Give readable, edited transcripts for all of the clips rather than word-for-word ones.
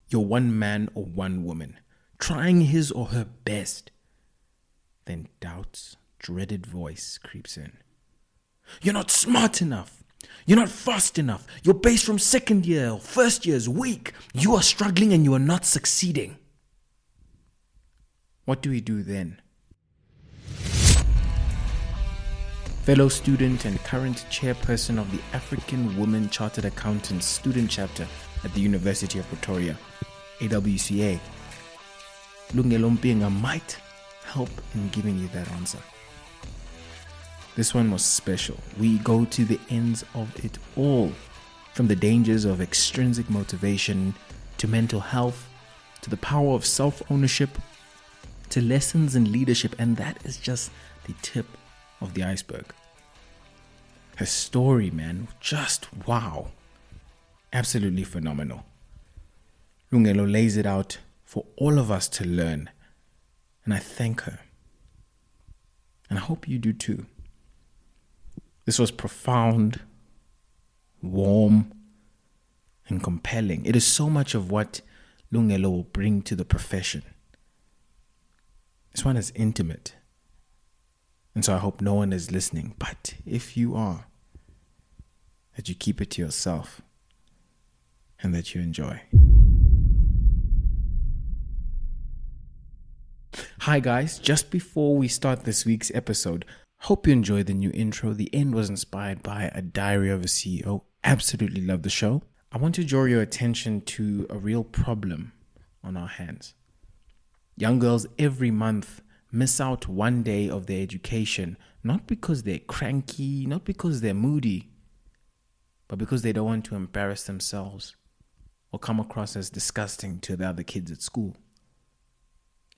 you're one man or one woman, trying his or her best. Then doubt's dreaded voice creeps in. You're not smart enough. You're not fast enough. Your base from second year or first year is weak. You are struggling and you are not succeeding. What do we do then? Fellow student and current chairperson of the African Women Chartered Accountants Student Chapter at the University of Pretoria, AWCA, Lungelo Mpinga might help in giving you that answer. This one was special. We go to the ends of it all, from the dangers of extrinsic motivation to mental health, to the power of self-ownership, to lessons in leadership, and that is just the tip of the iceberg. Her story, man, just wow. Absolutely phenomenal. Lungelo lays it out for all of us to learn, and I thank her. And I hope you do too. This was profound, warm, and compelling. It is so much of what Lungelo will bring to the profession. This one is intimate. And so I hope no one is listening. But if you are, that you keep it to yourself and that you enjoy. Hi guys, just before we start this week's episode, hope you enjoyed the new intro. The end was inspired by A Diary of a CEO. Absolutely love the show. I want to draw your attention to a real problem on our hands. Young girls every month miss out one day of their education, not because they're cranky, not because they're moody, but because they don't want to embarrass themselves or come across as disgusting to the other kids at school.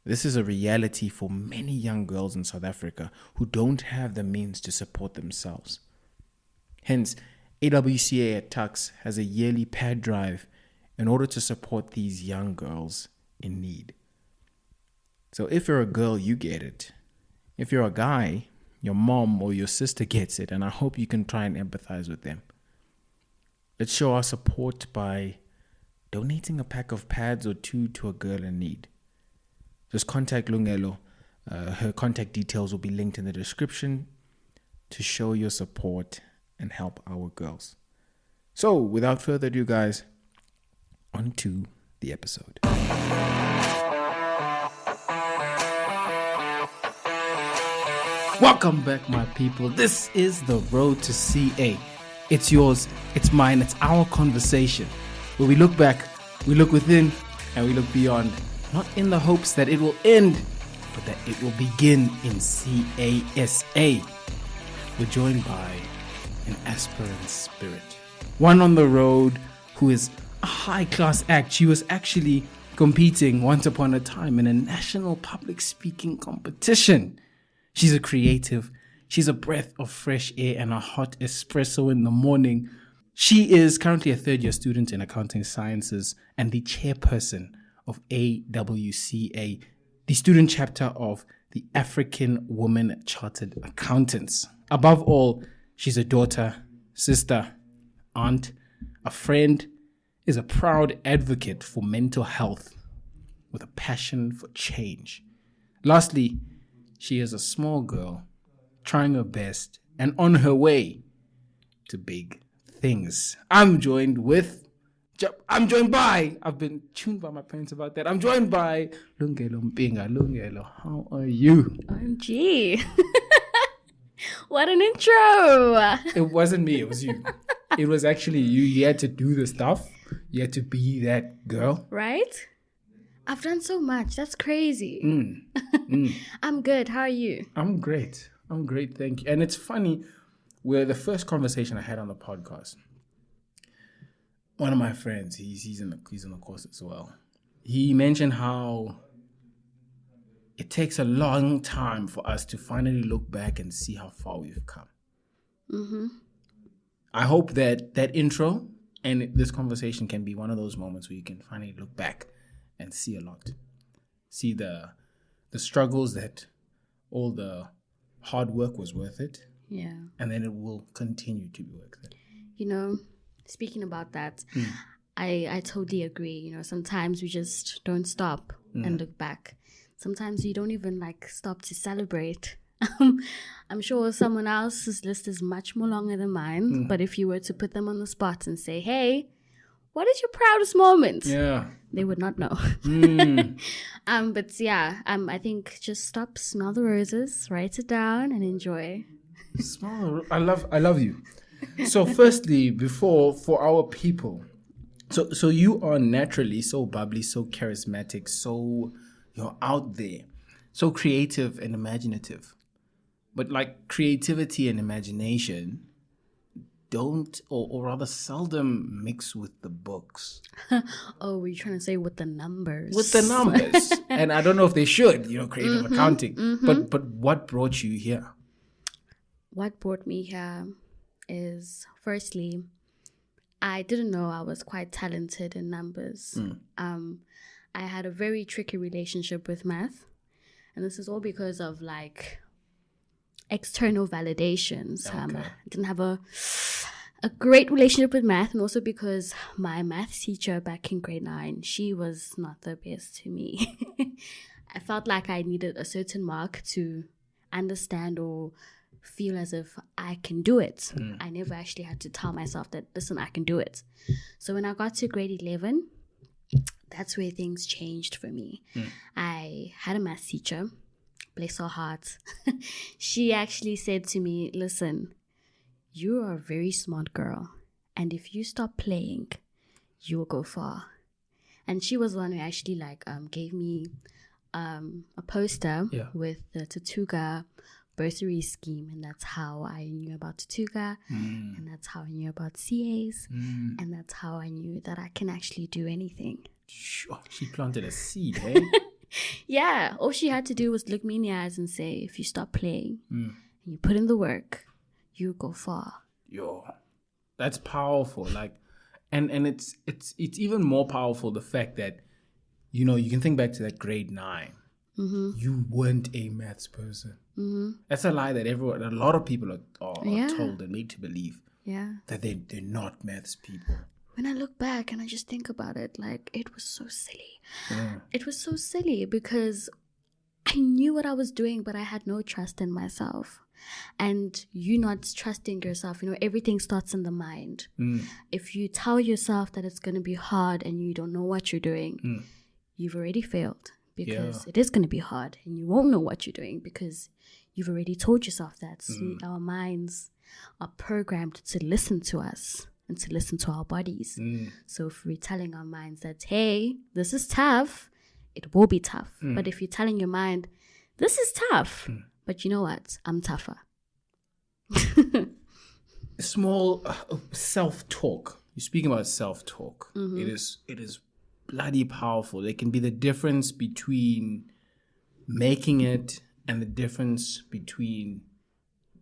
This is a reality for many young girls in South Africa who don't have the means to support themselves. Hence, AWCA at Tuks has a yearly pad drive in order to support these young girls in need. So if you're a girl, you get it. If you're a guy, your mom or your sister gets it, and I hope you can try and empathize with them. Let's show our support by donating a pack of pads or two to a girl in need. Just contact Lungelo. Her contact details will be linked in the description to show your support and help our girls. So, without further ado, guys, on to the episode. Welcome back, my people. This is the road to CA. It's yours, it's mine, it's our conversation. Where we look back, we look within, and we look beyond. Not in the hopes that it will end, but that it will begin in CASA. We're joined by an aspirant spirit. One on the road who is a high-class act. She was actually competing once upon a time in a national public speaking competition. She's a creative. She's a breath of fresh air and a hot espresso in the morning. She is currently a third-year student in accounting sciences and the chairperson of AWCA, the student chapter of the African Women Chartered Accountants. Above all, she's a daughter, sister, aunt, a friend, is a proud advocate for mental health with a passion for change. Lastly, she is a small girl trying her best and on her way to big things. I'm joined by, I've been tuned by my parents about that. I'm joined by Lungelo Mpinga. Lungelo, how are you? OMG. What an intro. It wasn't me, it was you. It was actually you. You had to do the stuff. You had to be that girl. Right? I've done so much. That's crazy. I'm good. How are you? I'm great, thank you. And it's funny, where the first conversation I had on the podcast, one of my friends, he's in the course as well. He mentioned how it takes a long time for us to finally look back and see how far we've come. Mm-hmm. I hope that intro and this conversation can be one of those moments where you can finally look back and see a lot. See the struggles, that all the hard work was worth it. Yeah. And then it will continue to be worth it. You know, speaking about that, I totally agree. You know, sometimes we just don't stop and look back. Sometimes you don't even like stop to celebrate. I'm sure someone else's list is much more longer than mine. But if you were to put them on the spot and say, hey, what is your proudest moment? Yeah. They would not know. But yeah, I think just stop, smell the roses, write it down, and enjoy. Small. I love you. So firstly, for our people, so you are naturally so bubbly, so charismatic, so you're out there, so creative and imaginative. But like creativity and imagination don't, or rather seldom mix with the books. Oh, were you trying to say with the numbers? With the numbers. And I don't know if they should, creative accounting. But what brought you here? What brought me here is, firstly, I didn't know I was quite talented in numbers. I had a very tricky relationship with math. And this is all because of like external validations. Okay. I didn't have a great relationship with math, and also because my math teacher back in grade 9, she was not the best to me. I felt like I needed a certain mark to understand or feel as if I can do it. I never actually had to tell myself that, listen, I can do it. So when I got to grade 11, that's where things changed for me. I had a math teacher, bless her heart. She actually said to me, listen, you are a very smart girl, and if you stop playing, you will go far. And she was the one who actually gave me a poster with the Tuks bursary scheme, and that's how I knew about Tuks, and that's how I knew about CAs, and that's how I knew that I can actually do anything. Sure, she planted a seed, eh? Yeah, all she had to do was look me in the eyes and say, if you stop playing and you put in the work, you go far. Yo, that's powerful. Like, and it's even more powerful, the fact that, you can think back to that grade 9. You weren't a maths person. That's a lie that a lot of people are told and made to believe. Yeah. That they're not maths people. When I look back and I just think about it, like, it was so silly. Yeah. It was so silly because I knew what I was doing, but I had no trust in myself. And you not trusting yourself, everything starts in the mind. If you tell yourself that it's going to be hard and you don't know what you're doing, you've already failed, because it is going to be hard and you won't know what you're doing because you've already told yourself that. See, our minds are programmed to listen to us and to listen to our bodies. So if we're telling our minds that, hey, this is tough, it will be tough. But if you're telling your mind, this is tough, but you know what? I'm tougher. Small self-talk. You're speaking about self-talk. It is bloody powerful. It can be the difference between making it and the difference between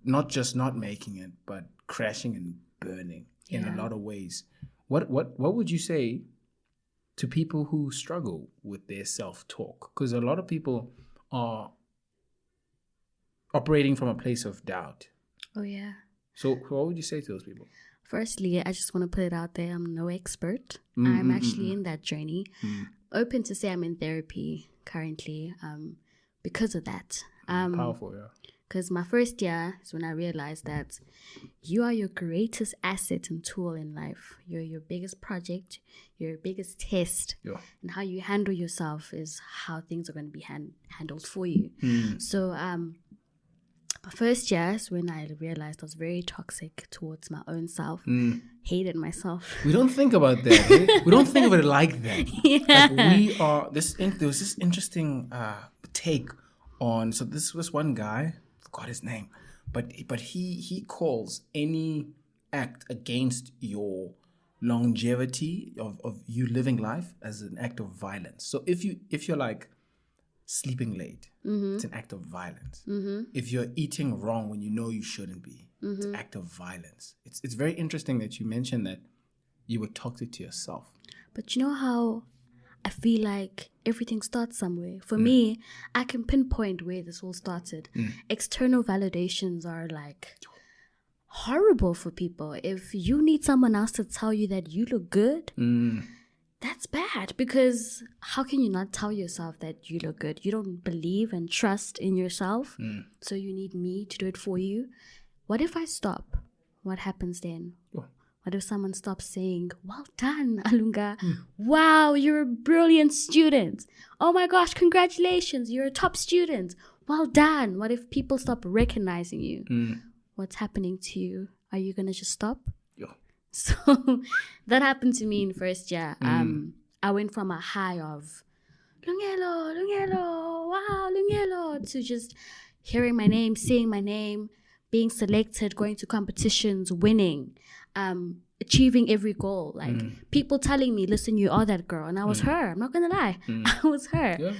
not just not making it, but crashing and burning in a lot of ways. What would you say to people who struggle with their self-talk? Because a lot of people are operating from a place of doubt. Oh, yeah. So what would you say to those people? Firstly, I just want to put it out there. I'm no expert. I'm actually in that journey. Open to say I'm in therapy currently because of that. Powerful, yeah. Because my first year is when I realized that you are your greatest asset and tool in life. You're your biggest project, your biggest test. Yeah. And how you handle yourself is how things are going to be handled for you. So my first year is when I realized I was very toxic towards my own self. Hated myself. We don't think about that. Eh? We don't think of it like that. Like we are there was this interesting take on. So this was one guy, forgot his name, but he calls any act against your longevity of you living life as an act of violence. So if you're like sleeping late, it's an act of violence. If you're eating wrong when you know you shouldn't be, it's an act of violence. It's very interesting that you mentioned that you were toxic to yourself. But you know how I feel like everything starts somewhere. For me, I can pinpoint where this all started. External validations are like horrible for people. If you need someone else to tell you that you look good, that's bad, because how can you not tell yourself that you look good? You don't believe and trust in yourself, so you need me to do it for you. What if I stop? What happens then? Oh. What if someone stops saying, well done, Alunga. Wow, you're a brilliant student. Oh my gosh, congratulations, you're a top student. Well done. What if people stop recognizing you? What's happening to you? Are you going to just stop? Yeah. So that happened to me in first year. I went from a high of Lungelo, wow, Lungelo, to just hearing my name, seeing my name, being selected, going to competitions, winning, achieving every goal. Like people telling me, listen, you are that girl. And I was her. I'm not going to lie. I was her. Yeah.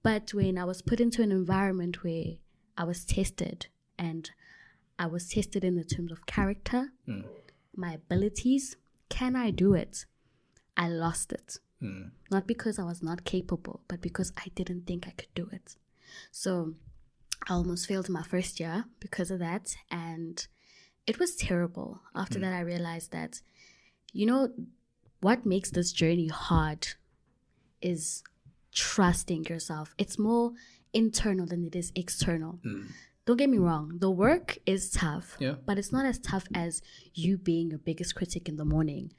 But when I was put into an environment where I was tested, and I was tested in the terms of character, my abilities, can I do it? I lost it. Not because I was not capable, but because I didn't think I could do it. So I almost failed my first year because of that. And it was terrible. After that, I realized that, you know, what makes this journey hard is trusting yourself. It's more internal than it is external. Don't get me wrong, the work is tough, but it's not as tough as you being your biggest critic in the morning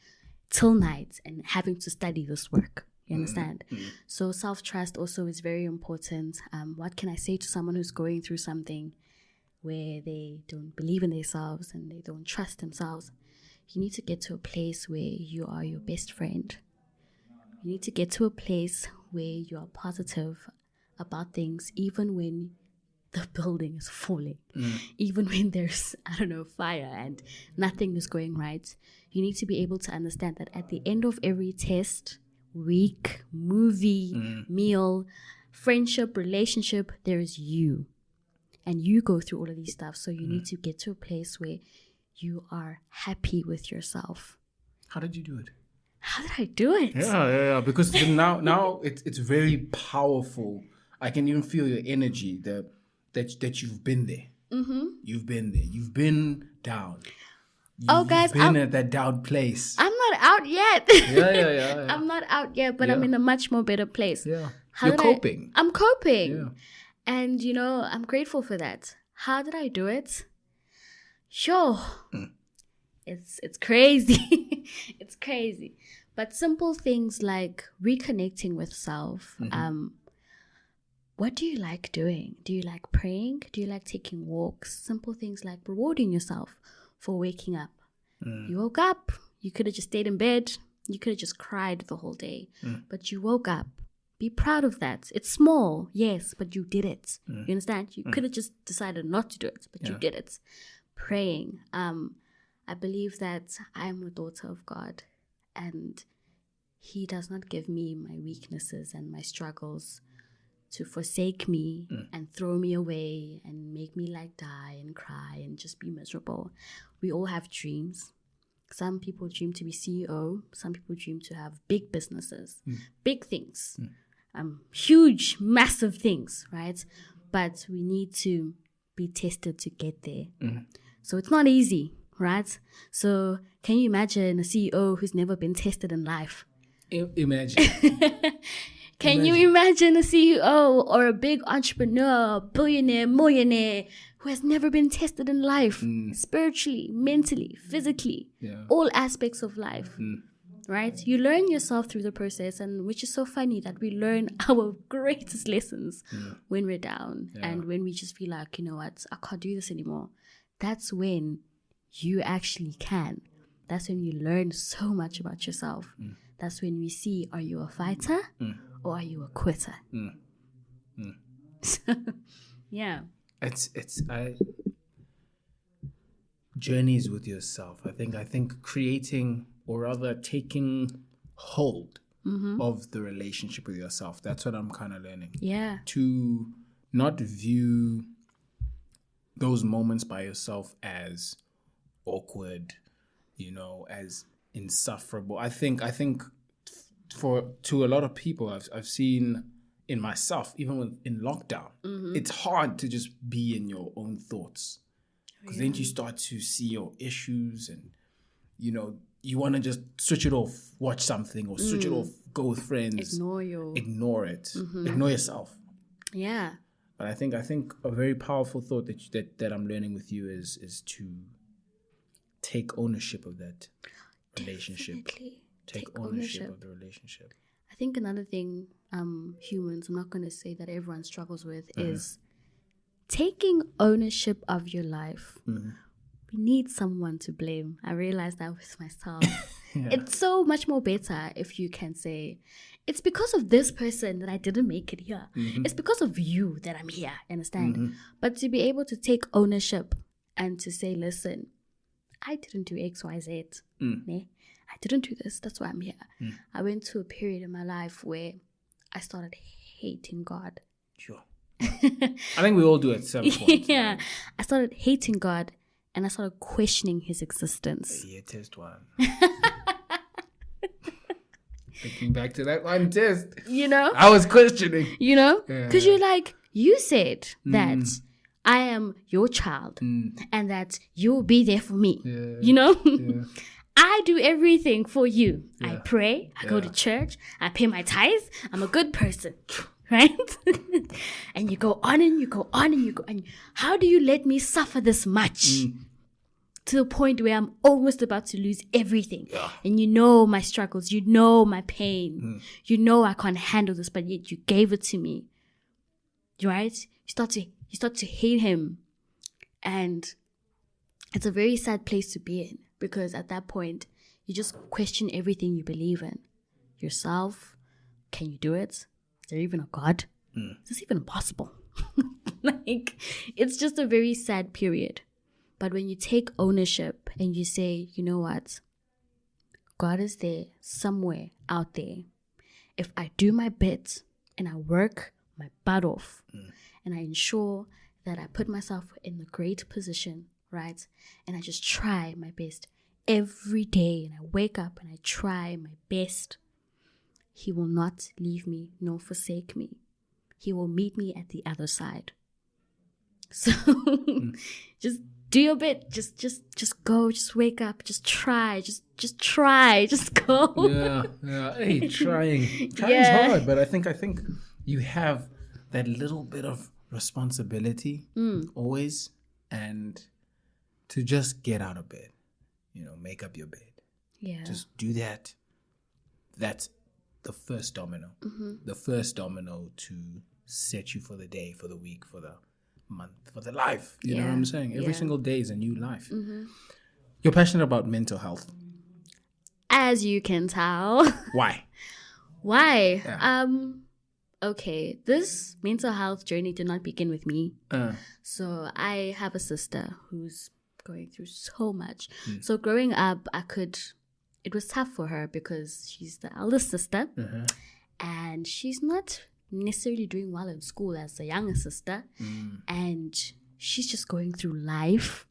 till night and having to study this work. You understand? So self-trust also is very important. What can I say to someone who's going through something where they don't believe in themselves and they don't trust themselves? You need to get to a place where you are your best friend. You need to get to a place where you are positive about things, even when the building is falling, even when there's, fire and nothing is going right. You need to be able to understand that at the end of every test, week, movie, meal, friendship, relationship, there is you. And you go through all of these stuff. So you need to get to a place where you are happy with yourself. How did you do it? How did I do it? Yeah. Because now it's very powerful. I can even feel your energy that you've been there. You've been there. You've been down. You've been at that down place. I'm not out yet. Yeah. I'm not out yet, but I'm in a much more better place. Yeah. You're coping. I'm coping. Yeah. And, I'm grateful for that. How did I do it? Sure. It's crazy. It's crazy. But simple things like reconnecting with self. What do you like doing? Do you like praying? Do you like taking walks? Simple things like rewarding yourself for waking up. You woke up. You could have just stayed in bed. You could have just cried the whole day. But you woke up. Be proud of that. It's small, yes, but you did it. You understand? You could have just decided not to do it, but you did it. Praying. I believe that I am a daughter of God, and He does not give me my weaknesses and my struggles to forsake me and throw me away and make me die and cry and just be miserable. We all have dreams. Some people dream to be CEO. Some people dream to have big businesses, big things, huge, massive things, right? But we need to be tested to get there. So it's not easy, right? So can you imagine a CEO who's never been tested in life? Imagine. Can you imagine a CEO or a big entrepreneur, billionaire, millionaire who has never been tested in life, spiritually, mentally, physically, all aspects of life, right? You learn yourself through the process, and which is so funny that we learn our greatest lessons when we're down and when we just feel like, you know what, I can't do this anymore. That's when you actually can. That's when you learn so much about yourself. That's when we see, are you a fighter or are you a quitter? So, yeah. It's journeys with yourself. I think creating, or rather taking hold of the relationship with yourself. That's what I'm kind of learning. Yeah. To not view those moments by yourself as awkward, as insufferable. I think to a lot of people I've seen in myself, even in lockdown, it's hard to just be in your own thoughts. Because then you start to see your issues and, you want to just switch it off, watch something or switch it off, go with friends. Ignore it. Ignore yourself. Yeah. But I think a very powerful thought that I'm learning with you is to take ownership of that relationship. Definitely. Take ownership of the relationship. I think another thing humans, I'm not going to say that everyone struggles with, is taking ownership of your life. We need someone to blame. I realized that with myself. It's so much more better if you can say, it's because of this person that I didn't make it here. It's because of you that I'm here, understand? But to be able to take ownership and to say, listen, I didn't do X, Y, Z. I didn't do this. That's why I'm here. I went through a period in my life where I started hating God. Sure. I think we all do at some point. Right? I started hating God and I started questioning his existence. Yeah, test one. Thinking back to that one test. I was questioning. Because you're like, you said that I am your child and that you will be there for me. Yeah. I do everything for you. I pray. I go to church. I pay my tithes. I'm a good person. Right? And you go on and you go on and you go. And how do you let me suffer this much? To the point where I'm almost about to lose everything. And my struggles. My pain. I can't handle this, but yet you gave it to me. Right? You start to hate him. And it's a very sad place to be in. Because at that point, you just question everything you believe in. Yourself. Can you do it? Is there even a God? Is this even possible? It's just a very sad period. But when you take ownership and you say, you know what? God is there somewhere out there. If I do my bit and I work my butt off and I ensure that I put myself in a great position, right? And I just try my best every day and I wake up and I try my best. He will not leave me nor forsake me. He will meet me at the other side. So just do your bit. Just go. Just wake up. Just try. Just try. Just go. Yeah. Hey, trying. Trying's hard, but I think you have that little bit of responsibility always, and to just get out of bed. Make up your bed. Yeah. Just do that. That's the first domino. The first domino to set you for the day, for the week, for the month, for the life. You know what I'm saying? Every single day is a new life. You're passionate about mental health. As you can tell. Why? Yeah. Okay, this mental health journey did not begin with me. So I have a sister who's going through so much. So growing up, it was tough for her because she's the eldest sister and she's not necessarily doing well in school as a younger sister, and she's just going through life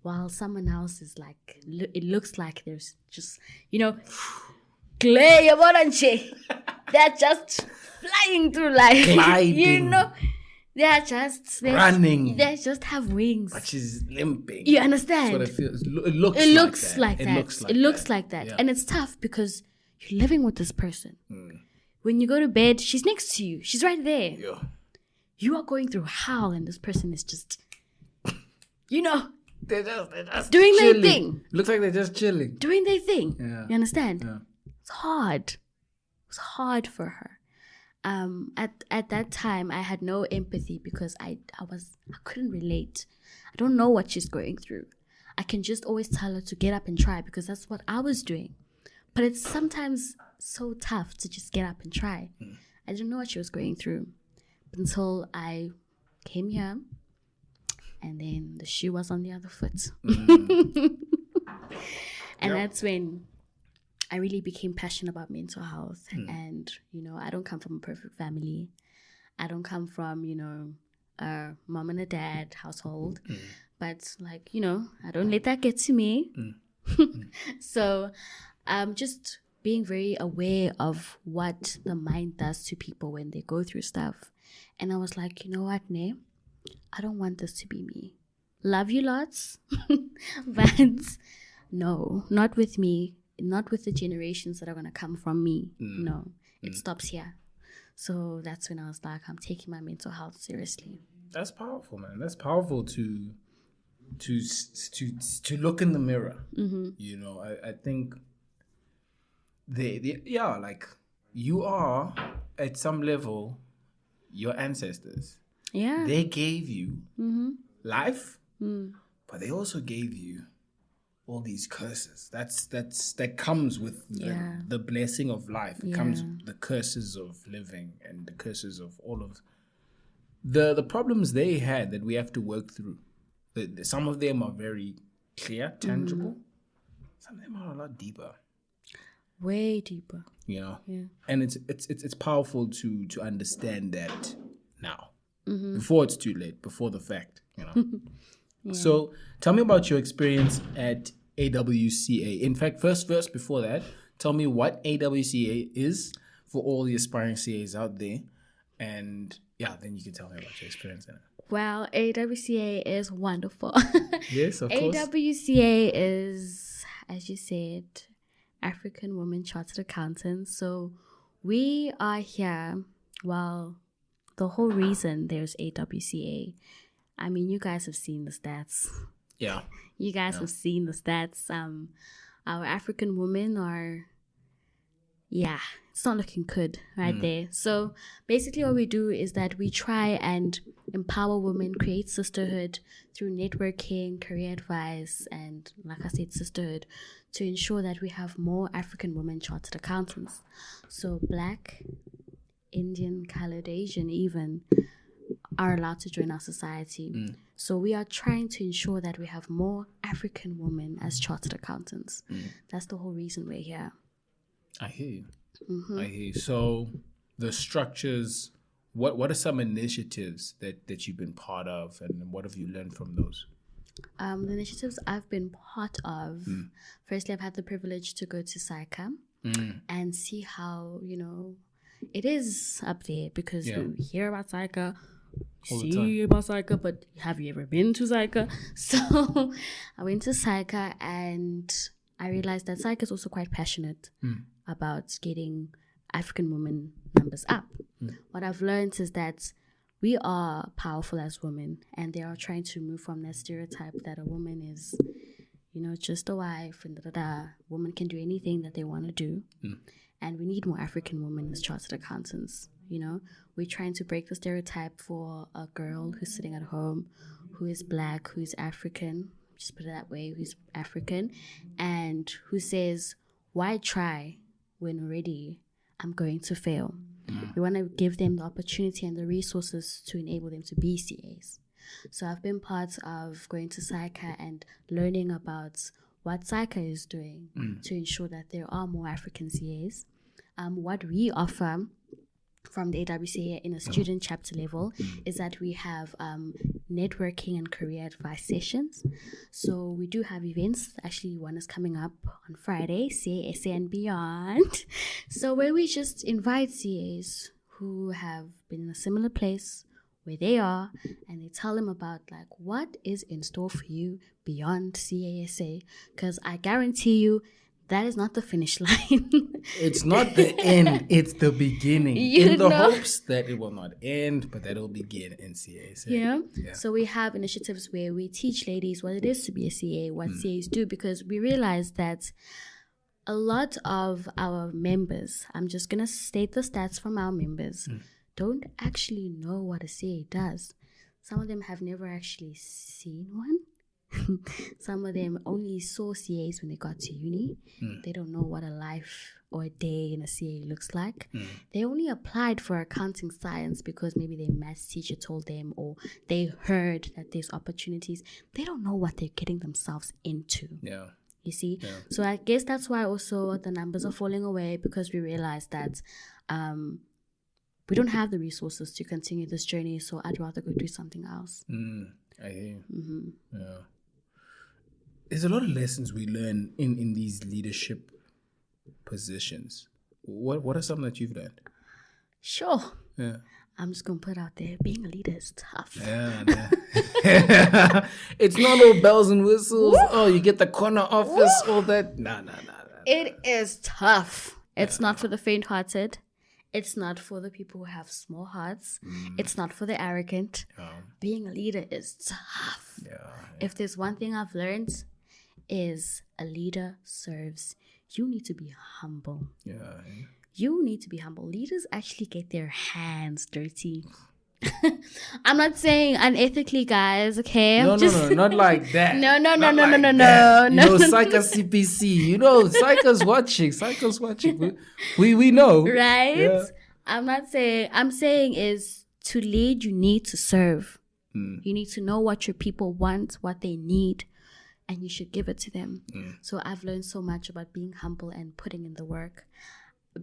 while someone else is like, it looks like there's just, they're just flying through life. Gliding. They're just running. They just have wings. But she's limping. You understand? That's what it feels. It looks like that. It looks like that. Yeah. And it's tough because you're living with this person. When you go to bed, she's next to you. She's right there. Yeah. You are going through hell and this person is just, they're just doing chilling. their thing. Looks like they're just chilling. Doing their thing. Yeah. You understand? Yeah. It's hard. It was hard for her. At that time, I had no empathy because I couldn't relate. I don't know what she's going through. I can just always tell her to get up and try because that's what I was doing. But it's sometimes so tough to just get up and try. I didn't know what she was going through until I came here, and then the shoe was on the other foot. And that's when I really became passionate about mental health. And, I don't come from a perfect family. I don't come from, a mom and a dad household. But, I don't let that get to me. So, just being very aware of what the mind does to people when they go through stuff. And I was like, you know what, Ne? I don't want this to be me. love you lots, but no, not with me, not with the generations that are going to come from me. No, it stops here. So that's when I was like, I'm taking my mental health seriously. That's powerful, man. That's powerful to look in the mirror. You know, I think like you are at some level your ancestors. Yeah. They gave you life, but they also gave you all these curses. That comes with the blessing of life. It comes with the curses of living and the curses of all of the problems they had that we have to work through. Some of them are very clear, tangible. Some of them are a lot deeper. Way deeper. You know? Yeah. And it's powerful to understand that now. Before it's too late, before the fact, you know. So tell me about your experience at AWCA. In fact, first before that, tell me what AWCA is for all the aspiring CAs out there. And then you can tell me about your experience in it. Well, AWCA is wonderful. Yes, of course. AWCA is, as you said, African Women Chartered Accountants. So we are here, well, the whole reason there's AWCA, I mean, you guys have seen the stats. Yeah. You guys have seen the stats. Our African women are, it's not looking good right there. So basically what we do is that we try and empower women, create sisterhood through networking, career advice, and like I said, sisterhood, to ensure that we have more African women chartered accountants. So Black, Indian, colored, Asian even are allowed to join our society. So we are trying to ensure that we have more African women as chartered accountants. That's the whole reason we're here. I hear you. I hear you. So the structures, what are some initiatives that you've been part of, and what have you learned from those? The initiatives I've been part of, firstly, I've had the privilege to go to SAICA and see how, it is up there, because we hear about SAICA, see about SAICA, but have you ever been to SAICA? So I went to SAICA and I realized that SAICA is also quite passionate about getting African women numbers up. What I've learned is that we are powerful as women, and they are trying to move from that stereotype that a woman is, just a wife and women can do anything that they want to do. And we need more African women as chartered accountants. We're trying to break the stereotype for a girl who's sitting at home, who is Black, who's African, just put it that way, who's African, and who says, why try when already I'm going to fail? We want to give them the opportunity and the resources to enable them to be CAs. So I've been part of going to SAICA and learning about what SAICA is doing to ensure that there are more African CAs. What we offer from the AWCA in a student chapter level is that we have networking and career advice sessions. So we do have events. Actually, one is coming up on Friday, CASA and beyond. So where we just invite CAs who have been in a similar place where they are, and they tell them about what is in store for you beyond CASA, because I guarantee you that is not the finish line. It's not the end, it's the beginning. In the hopes that it will not end, but that it will begin in CASA. Yeah. So we have initiatives where we teach ladies what it is to be a CA, what CAs do, because we realize that a lot of our members, I'm just going to state the stats from our members, don't actually know what a CA does. Some of them have never actually seen one. Some of them only saw CAs when they got to uni. They don't know what a life or a day in a CA looks like. They only applied for accounting science because maybe their maths teacher told them, or they heard that there's opportunities. They don't know what they're getting themselves into. Yeah. You see? Yeah. So I guess that's why also the numbers are falling away, because we realize that we don't have the resources to continue this journey, so I'd rather go do something else. I hear you. Yeah. There's a lot of lessons we learn in these leadership positions. What are some that you've learned? Sure. Yeah. I'm just going to put out there, being a leader is tough. Yeah. It's not all bells and whistles. Oh, you get the corner office, all that. Nah. It is tough. It's not for the faint-hearted. It's not for the people who have small hearts. It's not for the arrogant. Being a leader is tough. If there's one thing I've learned is a leader serves. You need to be humble. You need to be humble. Leaders actually get their hands dirty. I'm not saying unethically, guys, okay? No, not like that. No. Psycho CPC. Psycho's watching. We know. Right? Yeah. I'm saying is to lead, you need to serve. You need to know what your people want, what they need, and you should give it to them. So I've learned so much about being humble and putting in the work.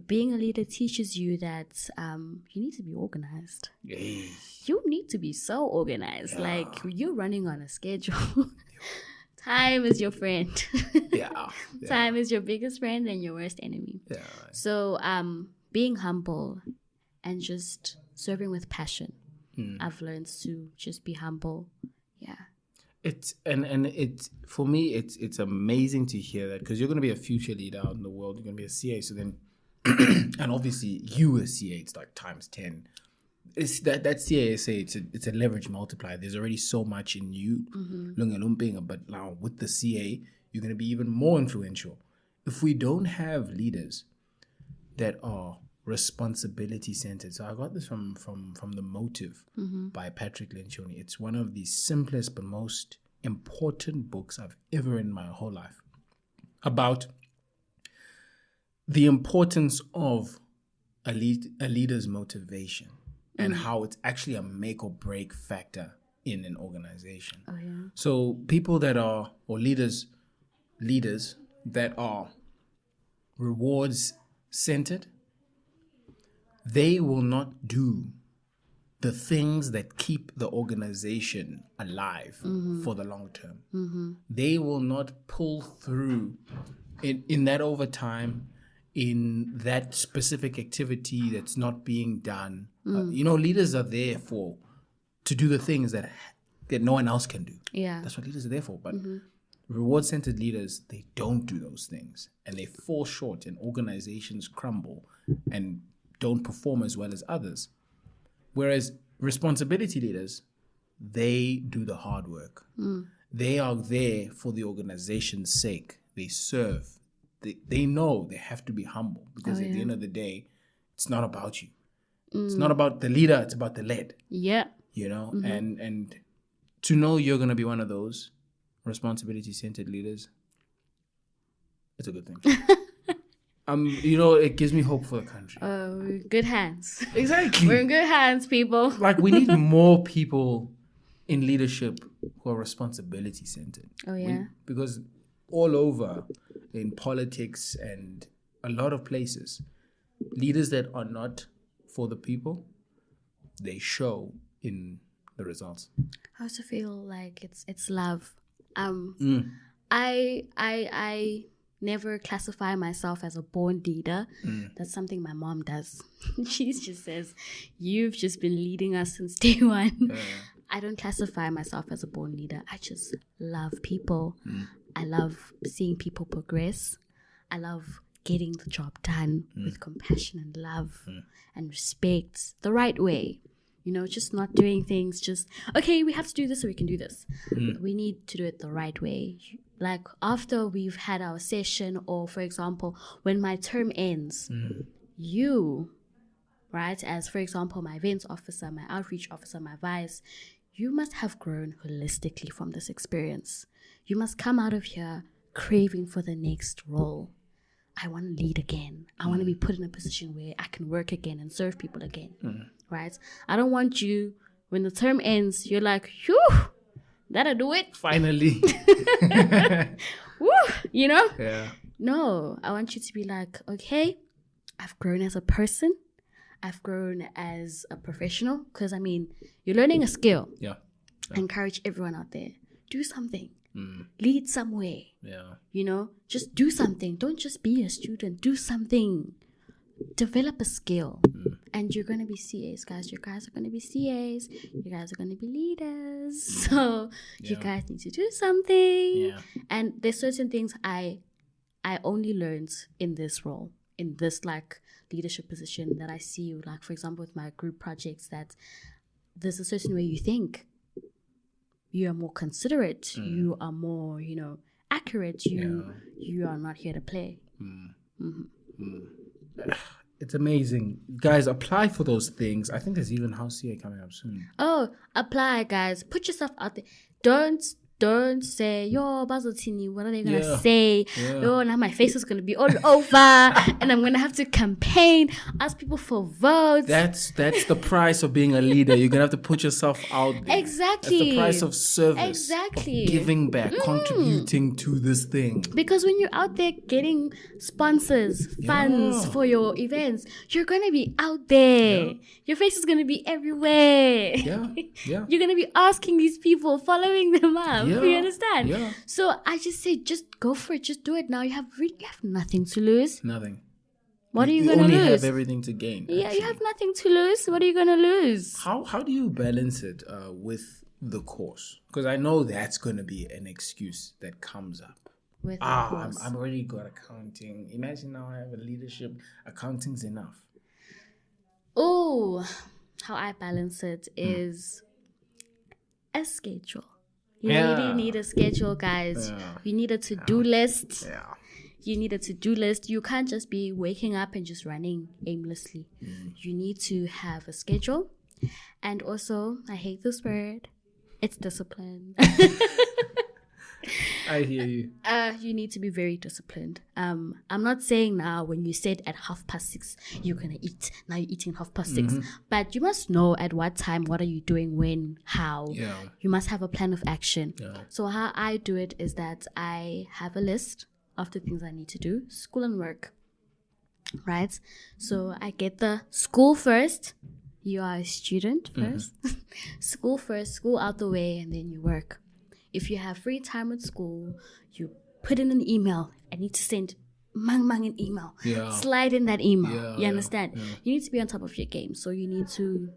Being a leader teaches you that you need to be organized. You need to be so organized. Like, you're running on a schedule. Time is your friend. Time is your biggest friend and your worst enemy. So being humble and just serving with passion. I've learned to just be humble. It's for me it's amazing to hear that, because you're going to be a future leader out in the world. You're going to be a CA, so then and obviously you as CA, it's like times 10. It's that CASA, it's a leverage multiplier. There's already so much in you, Lungelo Mpinga, but now with the CA, you're going to be even more influential. If we don't have leaders that are responsibility centered, so I got this from The Motive by Patrick Lencioni. It's one of the simplest but most important books I've ever read in my whole life, about the importance of a leader's motivation and how it's actually a make or break factor in an organization. So people that are, or leaders that are rewards centered, they will not do the things that keep the organization alive for the long term. They will not pull through in that overtime, in that specific activity that's not being done. Leaders are there to do the things that no one else can do. That's what leaders are there for. But reward-centered leaders, they don't do those things, and they fall short, and organizations crumble and don't perform as well as others. Whereas responsibility leaders, they do the hard work. They are there for the organization's sake. They serve. They know they have to be humble, because at the end of the day, it's not about you. It's not about the leader, it's about the led. And to know you're going to be one of those responsibility-centered leaders, it's a good thing. It gives me hope for the country. Good hands. Exactly. We're in good hands, people. Like, we need more people in leadership who are responsibility-centered. Because all over in politics and a lot of places, leaders that are not for the people, they show in the results. I also feel like it's love. I never classify myself as a born leader. That's something my mom does. She just says, "You've just been leading us since day one." I don't classify myself as a born leader. I just love people. I love seeing people progress. I love getting the job done with compassion and love and respect, the right way. Just not doing things just, okay, we have to do this so we can do this. We need to do it the right way. Like, after we've had our session, or for example, when my term ends, you, right, as for example, my events officer, my outreach officer, my vice, you must have grown holistically from this experience. You must come out of here craving for the next role. I want to lead again. I want to be put in a position where I can work again and serve people again, right? I don't want you, when the term ends, you're like, phew, that'll do it. Finally. Woo, Yeah. No, I want you to be like, okay, I've grown as a person. I've grown as a professional, because, you're learning a skill. Yeah. I encourage everyone out there, do something. Lead somewhere. Just do something. Don't just be a student. Do something. Develop a skill. And you're going to be CAs, guys. You guys are going to be CAs. You guys are going to be leaders. So you guys need to do something. Yeah. And there's certain things I only learned in this role, in this like leadership position that I see, like for example with my group projects, that there's a certain way you think. You are more considerate. You are more, accurate. You are not here to play. It's amazing. Guys, apply for those things. I think there's even House CA coming up soon. Oh, apply, guys. Put yourself out there. Don't say, yo, Bazotini, what are they going to say? Yo, now my face is going to be all over and I'm going to have to campaign, ask people for votes. That's the price of being a leader. You're going to have to put yourself out there. Exactly. That's the price of service. Exactly. Of giving back, contributing to this thing. Because when you're out there getting sponsors, funds for your events, you're going to be out there. Yeah. Your face is going to be everywhere. Yeah. You're going to be asking these people, following them up. Yeah. You understand? Yeah. So I just say, just go for it. Just do it now. You have nothing to lose. Nothing. What are you going to lose? You only have everything to gain. Yeah, actually. you have nothing to lose. What are you going to lose? How do you balance it with the course? Because I know that's going to be an excuse that comes up. With the course. I'm already got accounting. Imagine now I have a leadership. Accounting's enough. Oh, how I balance it is a schedule. You really need a schedule, guys. Yeah. You need a to-do list. Yeah. You need a to-do list. You can't just be waking up and just running aimlessly. You need to have a schedule. And also, I hate this word. It's discipline. I hear you. You need to be very disciplined. I'm not saying now when you said at 6:30 you're gonna eat. Now you're eating 6:30. But you must know at what time, what are you doing, when, how. Yeah. You must have a plan of action. Yeah. So how I do it is that I have a list of the things I need to do, school and work. Right? So I get the school first. You are a student first. School first, school out the way, and then you work. If you have free time at school, you put in an email. I need to send mang an email. Yeah. Slide in that email. Yeah, you understand? Yeah. You need to be on top of your game. So you need to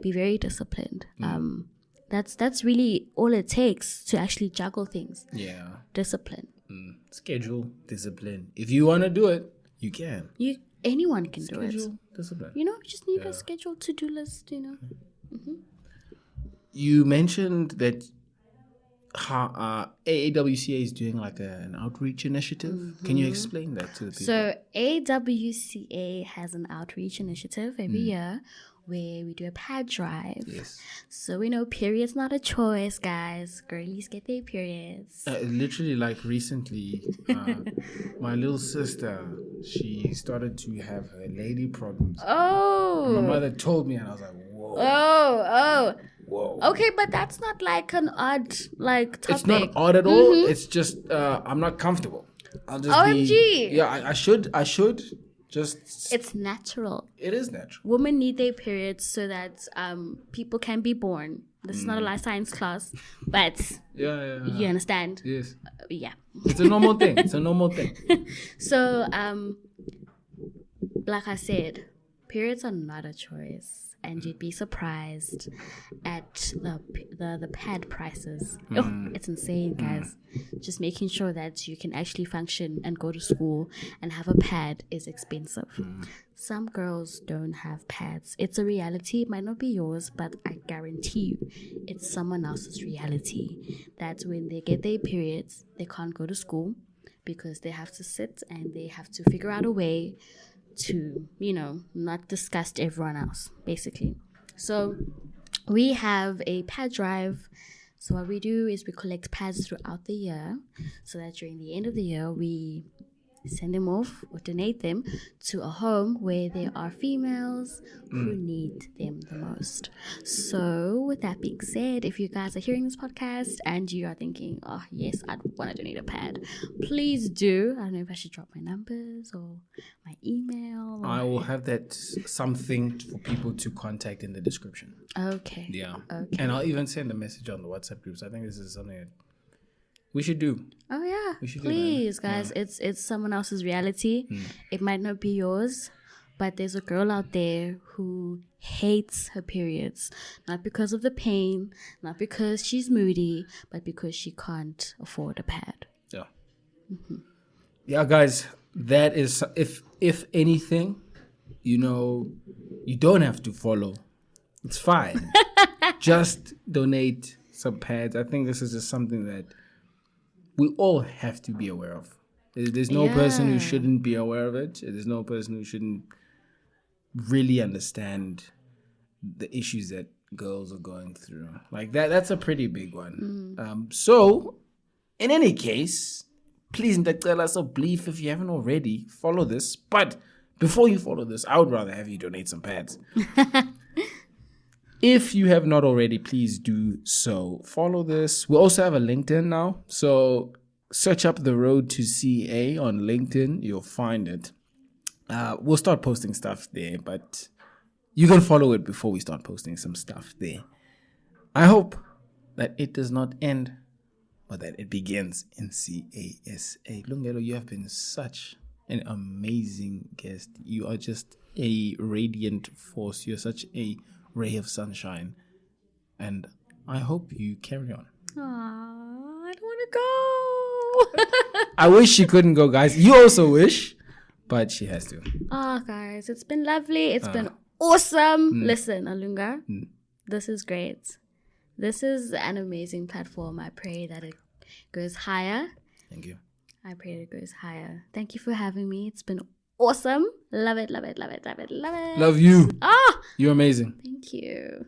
be very disciplined. That's really all it takes to actually juggle things. Yeah. Discipline. Schedule, discipline. If you want to do it, you can. Anyone can do it. Schedule, discipline. You just need a schedule, to-do list, You mentioned that AWCA is doing like an outreach initiative. Can you explain that to the people? So AWCA has an outreach initiative every year where we do a pad drive. Yes. So we know periods not a choice, guys. Girlies get their periods. Literally, like recently, my little sister, she started to have her lady problems. Oh. And my mother told me, and I was like, whoa. Oh. Whoa. Okay, but that's not like an odd topic. It's not odd at all. It's just I'm not comfortable. I'll just OMG. I should just. It's natural. It is natural. Women need their periods so that people can be born. This is not a life science class, but you understand. Yes. Yeah. It's a normal thing. So like I said, periods are not a choice. And you'd be surprised at the pad prices. Oh, it's insane, guys. Just making sure that you can actually function and go to school and have a pad is expensive. Some girls don't have pads. It's a reality. It might not be yours, but I guarantee you it's someone else's reality. That when they get their periods, they can't go to school because they have to sit and they have to figure out a way to, not disgust everyone else, basically. So we have a pad drive. So what we do is we collect pads throughout the year so that during the end of the year, we send them off or donate them to a home where there are females who need them the most. So with that being said, if you guys are hearing this podcast and you are thinking, oh yes, I'd want to donate a pad, please do. I don't know if I should drop my numbers or my email. I will have that something for people to contact in the description. Okay. Yeah. Okay. And I'll even send a message on the WhatsApp groups. I think this is something that we should do. Oh yeah, please, guys. Yeah. It's someone else's reality. It might not be yours, But there's a girl out there who hates her periods, not because of the pain, not because she's moody, but because she can't afford a pad. Yeah. Yeah, guys, that is, if anything, you don't have to follow. It's fine. Just donate some pads. I think this is just something that we all have to be aware of. There's no person who shouldn't be aware of it. There's no person who shouldn't really understand the issues that girls are going through. Like that's a pretty big one. So, in any case, please tell us a belief if you haven't already. Follow this. But before you follow this, I would rather have you donate some pads. If you have not already, please do so. Follow this. We also have a LinkedIn now. So search up The Road to CA on LinkedIn. You'll find it. We'll start posting stuff there, but you can follow it before we start posting some stuff there. I hope that it does not end, but that it begins in CASA. Lungelo, you have been such an amazing guest. You are just a radiant force. You're such a ray of sunshine. And I hope you carry on. Aww, I don't want to go. I wish she couldn't go, guys. You also wish, but she has to. Oh, guys, it's been lovely. It's been awesome. Listen, Alunga, this is great. This is an amazing platform. I pray that it goes higher. Thank you. I pray that it goes higher. Thank you for having me. It's been awesome. Love it, love it, love it, love it, love it. Love you. Ah! You're amazing. Thank you.